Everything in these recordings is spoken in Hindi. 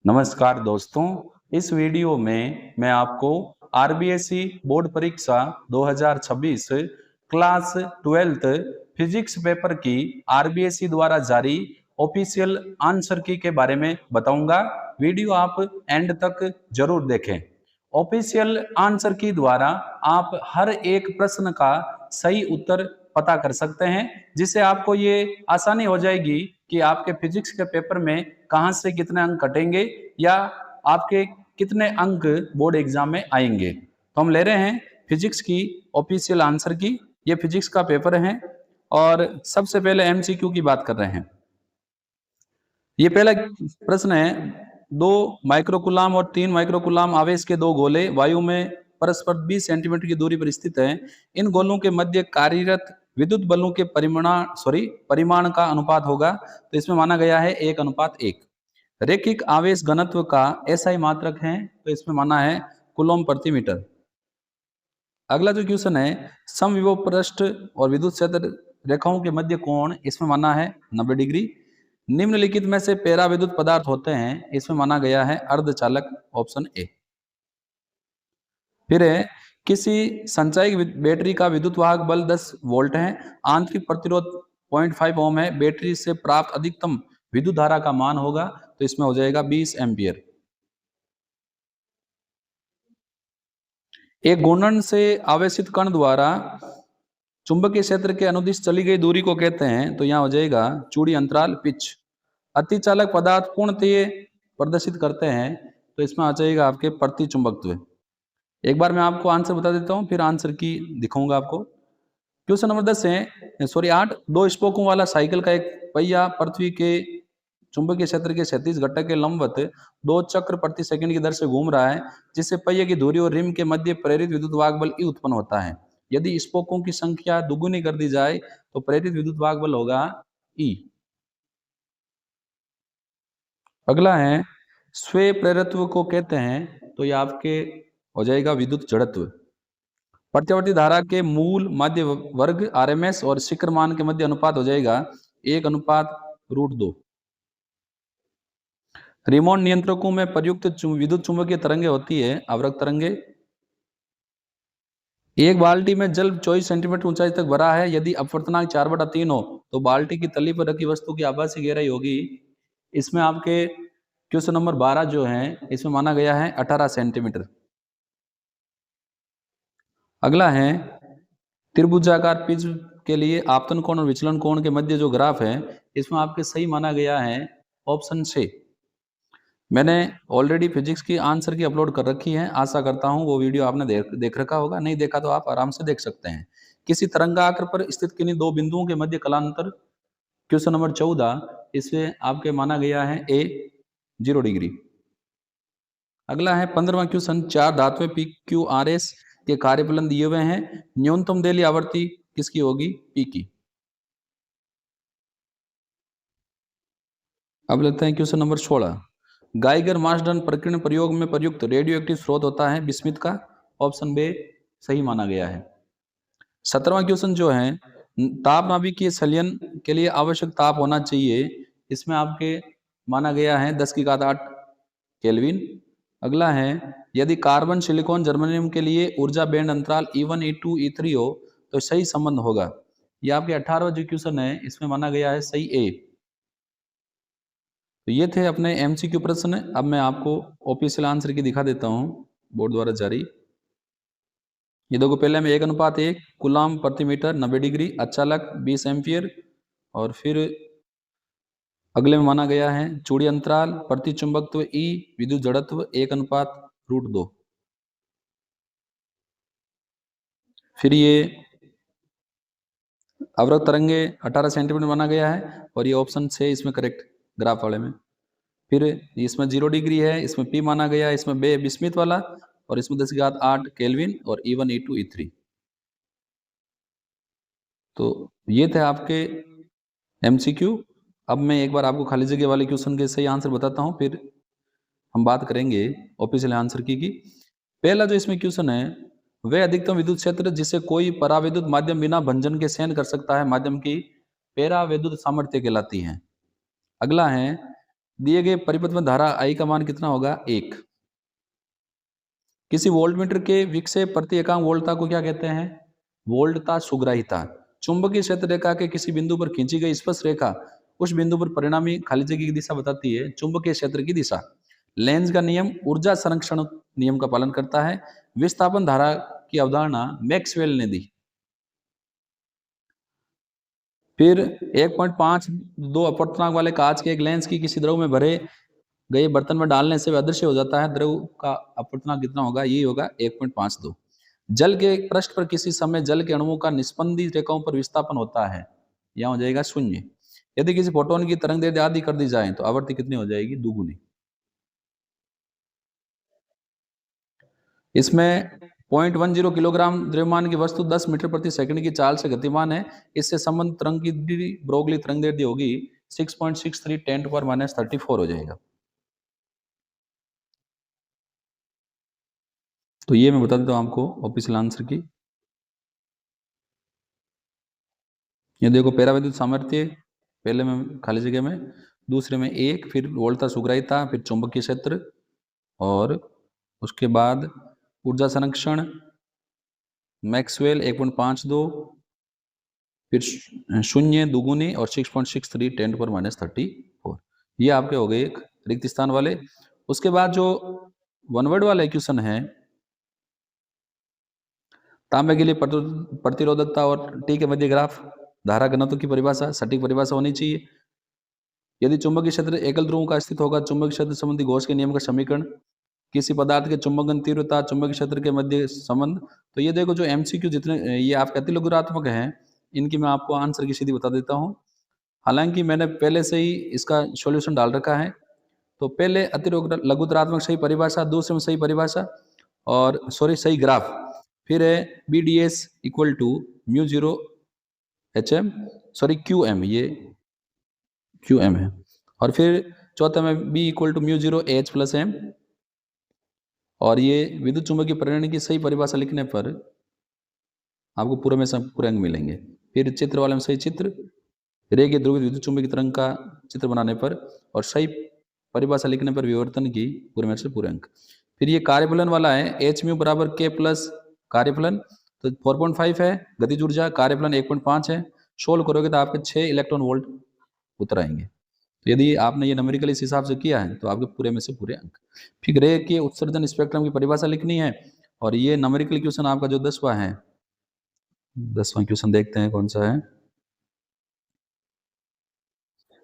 नमस्कार दोस्तों, इस वीडियो में मैं आपको आरबीएसई बोर्ड परीक्षा 2026 क्लास 12th फिजिक्स पेपर की आरबीएसई द्वारा जारी ऑफिशियल आंसर की के बारे में बताऊंगा। वीडियो आप एंड तक जरूर देखें। ऑफिशियल आंसर की द्वारा आप हर एक प्रश्न का सही उत्तर पता कर सकते हैं, जिससे आपको ये आसानी हो जाएगी कि आपके फिजिक्स के पेपर में कहां से कितने अंक कटेंगे या आपके कितने अंक बोर्ड एग्जाम में आएंगे। तो हम ले रहे हैं फिजिक्स की ऑफिशियल आंसर की। ये फिजिक्स का पेपर है और सबसे पहले एमसीक्यू की बात कर रहे हैं। ये पहला प्रश्न है, 2 माइक्रोकुलाम और 3 माइक्रोकुलाम आवेश के दो गोले वायु में परस्पर 20 सेंटीमीटर की दूरी पर स्थित हैं। इन गोलों के मध्य कार्यरत विद्युत बलों के परिमाण का अनुपात होगा। तो इसमें माना गया है 1:1। रैखिक आवेश घनत्व का एसआई मात्रक है, तो इसमें माना है कूलम प्रति मीटर। अगला जो क्वेश्चन है, समविभव पृष्ठ और विद्युत क्षेत्र रेखाओं के मध्य कोण, इसमें माना है 90 डिग्री। निम्नलिखित में से पैरा विद्युत पदार्थ होते हैं, इसमें माना गया है अर्धचालक, ऑप्शन ए। फिर है, किसी संचयी बैटरी का विद्युत वाहक बल 10 वोल्ट है, आंतरिक प्रतिरोध 0.5 ओम है, बैटरी से प्राप्त अधिकतम विद्युत धारा का मान होगा, तो इसमें हो जाएगा 20 एम्पियर। एक घूर्णन से आवेशित कण द्वारा चुंबकीय क्षेत्र के अनुदिश चली गई दूरी को कहते हैं, तो यहाँ हो जाएगा चूड़ी अंतराल, पिच। अतिचालक पदार्थ पूर्णतः प्रदर्शित करते हैं, तो इसमें आ जाएगा आपके प्रति चुंबकत्व। एक बार मैं आपको आंसर बता देता हूँ, फिर आंसर की दिखाऊंगा आपको। क्वेश्चन नंबर 10 है, 8, 2 स्पोकों वाला साइकिल का एक पहिया पृथ्वी के चुंबकीय क्षेत्र के 36 घटक के लंबवत 2 चक्र प्रति सेकंड की दर से घूम रहा है, जिससे पहिए की धुरी और रिम के मध्य प्रेरित विद्युत वाहक बल ई उत्पन्न होता है। यदि स्पोकों की संख्या दुगुनी कर दी जाए तो प्रेरित विद्युत वाहक बल होगा ई। अगला है, स्वे प्रेरत्व को कहते हैं, तो ये आपके हो जाएगा विद्युत जड़त्व। प्रत्यावर्ती धारा के मूल मध्य वर्ग आरएमएस और शिखर मान के मध्य अनुपात हो जाएगा 1:√2। रिमोट नियंत्रकों में प्रयुक्त विद्युत चुंबकीय तरंगे होती है अवरक्त तरंगे। एक बाल्टी में जल 24 सेंटीमीटर ऊंचाई तक भरा है, यदि अपवर्तनांक 4/3 हो तो बाल्टी की तली पर रखी वस्तु की आभासी गहराई होगी। इसमें आपके क्वेश्चन नंबर 12 जो है, इसमें माना गया है 18 सेंटीमीटर। अगला है, त्रिभुजाकार पिच के लिए आपतन कोण और विचलन कोण के मध्य जो ग्राफ है, इसमें आपके सही माना गया है ऑप्शन से। मैंने ऑलरेडी फिजिक्स की आंसर की अपलोड कर रखी है, आशा करता हूं वो वीडियो आपने देख रखा होगा। नहीं देखा तो आप आराम से देख सकते हैं। किसी तरंगाग्र पर स्थित किन्हीं दो बिंदुओं के मध्य कलांतर, क्वेश्चन नंबर 14, इसमें आपके माना गया है ए 0 डिग्री। अगला है 15वां क्वेश्चन, 4 धातुएं पी क्यू आर एस के कार्यफलन दिए हुए हैं, न्यूनतम देली आवृत्ति किसकी होगी, पी की। अब लेते हैं क्वेश्चन नंबर 16, गाइगर मार्शल प्रकीर्णन प्रयोग में प्रयुक्त रेडियो एक्टिव स्रोत होता है बिस्मिथ का, ऑप्शन बी सही माना गया है। 17वां क्वेश्चन जो है, ताप नाभिकीय संलयन के लिए आवश्यक ताप होना चाहिए, इसमें आपके माना गया है 10⁸ केल्विन। अगला है, यदि कार्बन सिलिकॉन जर्मेनियम के लिए ऊर्जा बैंड अंतराल E1 E2 E3 हो तो सही संबंध होगा। ये आपके 18वां जो क्वेश्चन है, इसमें माना गया है सही ए। तो ये थे अपने एमसीक्यू प्रश्न। अब मैं आपको ऑफिशियल आंसर की दिखा देता हूँ, बोर्ड द्वारा जारी। ये देखो, पहले में 1:1 कूलम प्रति मीटर 90 डिग्री, अचालक 20 एम्पियर, और फिर अगले में माना गया है चूड़ी अंतराल, प्रति चुंबकत्व ई, विद्युत जड़त्व 1:√2। फिर ये अवरक्त तरंगे 18 सेंटीमीटर माना गया है, और ये ऑप्शन से इसमें करेक्ट ग्राफ वाले में। फिर इसमें 0 डिग्री है, इसमें पी माना गया, इसमें बे बिस्मिथ वाला, और इसमें 10⁸ केल्विन, और E1 E2 E3। तो ये थे आपके एमसीक्यू। अब मैं एक बार आपको खाली जगह वाले क्वेश्चन के सही आंसर बताता हूँ, फिर हम बात करेंगे ऑफिशियल आंसर की। पहला जो इसमें क्वेश्चन है, वह अधिकतम विद्युत क्षेत्र जिसे कोई पराविद्युत माध्यम बिना भंजन के सहन कर सकता है माध्यम की पैरा विद्युत सामर्थ्य कहलाती है। अगला है, दिए गए परिपथ में धारा I का मान कितना होगा 1। किसी वोल्टमीटर के विक्षेप प्रति एकांक वोल्टता को क्या कहते हैं? वोल्टता सुग्राहिता। चुंबकीय क्षेत्र रेखा के किसी बिंदु पर खींची गई स्पर्श रेखा उस बिंदु पर परिणामी खाली जगह की दिशा बताती है, चुंबकीय क्षेत्र की दिशा। लेंज का नियम ऊर्जा संरक्षण नियम का पालन करता है। विस्थापन धारा की अवधारणा मैक्सवेल ने दी। फिर 1.52 अपवर्तनांक वाले कांच के एक लेंस की किसी द्रव में भरे गए बर्तन में डालने से वह अदृश्य हो जाता है। द्रव का अपवर्तनांक कितना होगा? ये होगा 1.52। जल के पृष्ठ पर किसी समय जल के अणुओं का निस्पंदी रेखाओं पर विस्थापन होता है, यह हो जाएगा 0। यदि किसी फोटोन की तरंग दैर्ध्य आधी कर दी जाए तो आवृत्ति कितनी हो जाएगी? दुगुनी। इसमें 0.10 किलोग्राम द्रव्यमान की वस्तु 10 मीटर प्रति सेकंड की चाल से गतिमान है। इससे संबंध तरंग की ब्रोगली तरंग दैर्ध्य होगी 6.63 10 to -34 हो जाएगा। तो ये मैं बता देता हूँ आपको ऑफिशियल आंसर की। ये देखो पैराविद्युत सामर्थ्य पहले में खाली जगह में, दूसरे में 1, फिर वोल्टता सुग्राहिता, फिर चुंबकीय क्षेत्र और उसके बाद ऊर्जा संरक्षण मैक्सवेल 1.52, फिर 0 दुगुनी और 6.63 10 to -34। ये आपके हो गए एक रिक्त स्थान वाले। उसके बाद जो वन वर्ड वाला इक्वेशन है, तांबे के लिए प्रतिरोधकता और टी के मध्य ग्राफ, धारा घनत्व की परिभाषा, सटीक परिभाषा होनी चाहिए। यदि चुंबकीय क्षेत्र एकल ध्रुव का स्थित होगा, चुंबकीय क्षेत्र संबंधी गॉस के नियम का समीकरण, किसी पदार्थ के चुंबकन तीव्रता, चुंबकीय क्षेत्र के मध्य संबंध। तो ये देखो जो एमसीक्यू जितने ये आपके अति लघुरात्मक हैं, इनकी मैं आपको आंसर की सीधी बता देता हूँ। हालांकि मैंने पहले से ही इसका सॉल्यूशन डाल रखा है। तो पहले अति लघुरात्मक सही परिभाषा, दूसरे में सही परिभाषा और सॉरी सही ग्राफ, फिर है B D S equal to mu zero H M sorry Q M, ये क्यू एम है। और फिर चौथा में B equal to mu zero H plus M. और ये विद्युत चुंबकीय प्रेरण की सही परिभाषा लिखने पर आपको पूरे में सब पूरे अंक मिलेंगे। फिर चित्र वाले में सही चित्र, रेखीय ध्रुवित विद्युत चुंबकीय तरंग का चित्र बनाने पर और सही परिभाषा लिखने पर विवर्तन की पूरे में से पूरे अंक। फिर ये कार्यफलन वाला है, एच म्यू बराबर के प्लस कार्यफलन, तो 4.5 है। गतिज ऊर्जा कार्यफलन 1.5 है। सोल्व करोगे तो आपके 6 इलेक्ट्रॉन वोल्ट उतर आएंगे। तो यदि आपने ये नंबरिकल इस हिसाब से किया है तो आपके पूरे में से पूरे अंक। फिर रे के उत्सर्जन स्पेक्ट्रम की परिभाषा लिखनी है। और ये नंबरिकल क्वेश्चन आपका जो 10वां है, 10वां क्वेश्चन देखते हैं कौन सा है।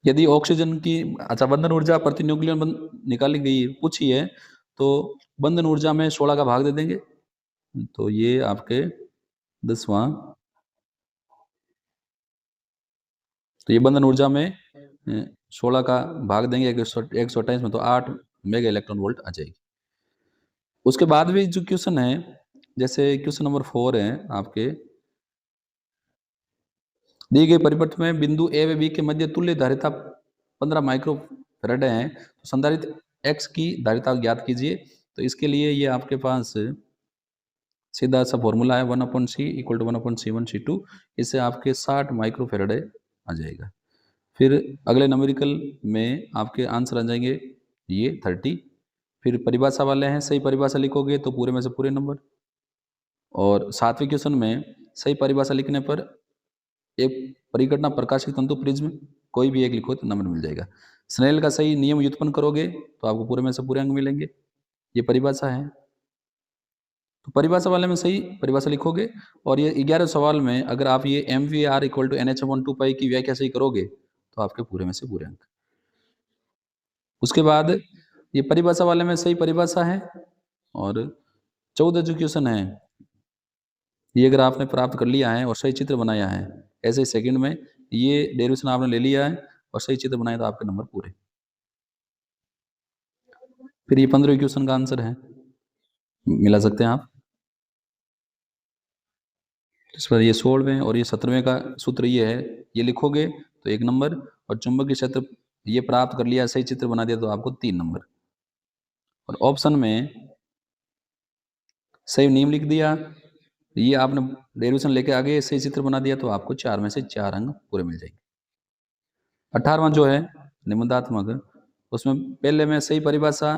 यदि ऑक्सीजन की अच्छा बंधन ऊर्जा प्रति न्यूक्लियन निकाली गई पूछी है, तो बंधन ऊर्जा में 16 का भाग दे देंगे। तो ये आपके 10वां, तो ये बंधन ऊर्जा में 16 का भाग देंगे 128 में, तो 8 मेगा इलेक्ट्रॉन वोल्ट आ जाएगी। उसके बाद भी जो क्वेश्चन है, जैसे क्वेश्चन नंबर 4 है आपके, दिए गए परिपथ में बिंदु ए व बी के मध्य तुल्य धारिता 15 माइक्रोफैराड है, तो संधारित्र एक्स की धारिता ज्ञात कीजिए। तो इसके लिए ये आपके पास सीधा सा फॉर्मूला है 1/c इक्वल टू 1/c1c2। इससे आपके 60 माइक्रोफैराड आ जाएगा। फिर अगले न्यूमेरिकल में आपके आंसर आ जाएंगे ये 30। फिर परिभाषा वाले हैं, सही परिभाषा लिखोगे तो पूरे में से पूरे नंबर। और 7वें क्वेश्चन में सही परिभाषा लिखने पर एक परिघटना प्रकाशित तंतु प्रिज्म कोई भी एक लिखो तो नंबर मिल जाएगा। स्नेल का सही नियम व्युत्पन्न करोगे तो आपको पूरे में से पूरे अंक मिलेंगे। ये परिभाषा है। तो परिभाषा वाले में सही परिभाषा लिखोगे और ये 11 सवाल में अगर आप ये MVR इक्वल टू NH1 की व्याख्या सही करोगे तो आपके पूरे में से पूरे अंक। उसके बाद ये परिभाषा वाले में सही परिभाषा है। और 14 जो क्वेश्चन है, ये अगर आपने प्राप्त कर लिया है और सही चित्र बनाया है, ऐसे ही सेकंड में ये डेरिवेशन आपने ले लिया है और सही चित्र बनाया तो आपके नंबर पूरे। फिर ये 15वें क्वेश्चन का आंसर है, मिला सकते हैं आप। इस पर ये 16वें और ये 17वें का सूत्र ये है, ये लिखोगे तो 1 नंबर। और चुंबकीय क्षेत्र ये प्राप्त कर लिया, सही चित्र बना दिया तो आपको 3 नंबर। और ऑप्शन में सही नियम लिख दिया, ये आपने डेरिवेशन लेके आगे सही चित्र बना दिया तो आपको 4 में से 4 अंक पूरे मिल जाएंगे। 18वां जो है निबंधात्मक, उसमें पहले मैं सही परिभाषा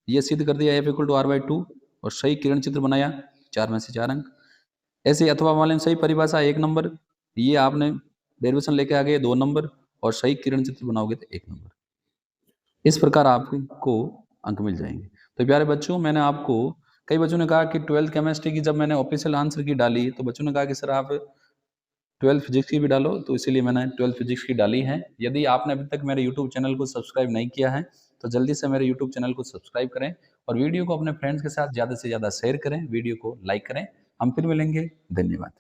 ये सिद्ध कर दिया F=R/2 और सही किरण चित्र बनाया, 4 में से 4 अंक। ऐसे अथवा वाले में सही परिभाषा 1 नंबर, ये आपने डेरिवेशन लेके आ गए 2 नंबर और सही किरण चित्र बनाओगे तो 1 नंबर। इस प्रकार आपको अंक मिल जाएंगे। तो प्यारे बच्चों, मैंने आपको, कई बच्चों ने कहा कि 12th केमिस्ट्री की जब मैंने ऑफिशियल आंसर की डाली तो बच्चों ने कहा कि सर आप 12th फिजिक्स की भी डालो, तो इसीलिए मैंने 12th फिजिक्स की डाली है। यदि आपने अभी तक मेरे यूट्यूब चैनल को सब्सक्राइब नहीं किया है तो जल्दी से मेरे यूट्यूब चैनल को सब्सक्राइब करें और वीडियो को अपने फ्रेंड्स के साथ ज़्यादा से ज़्यादा शेयर करें, वीडियो को लाइक करें। हम फिर मिलेंगे। धन्यवाद।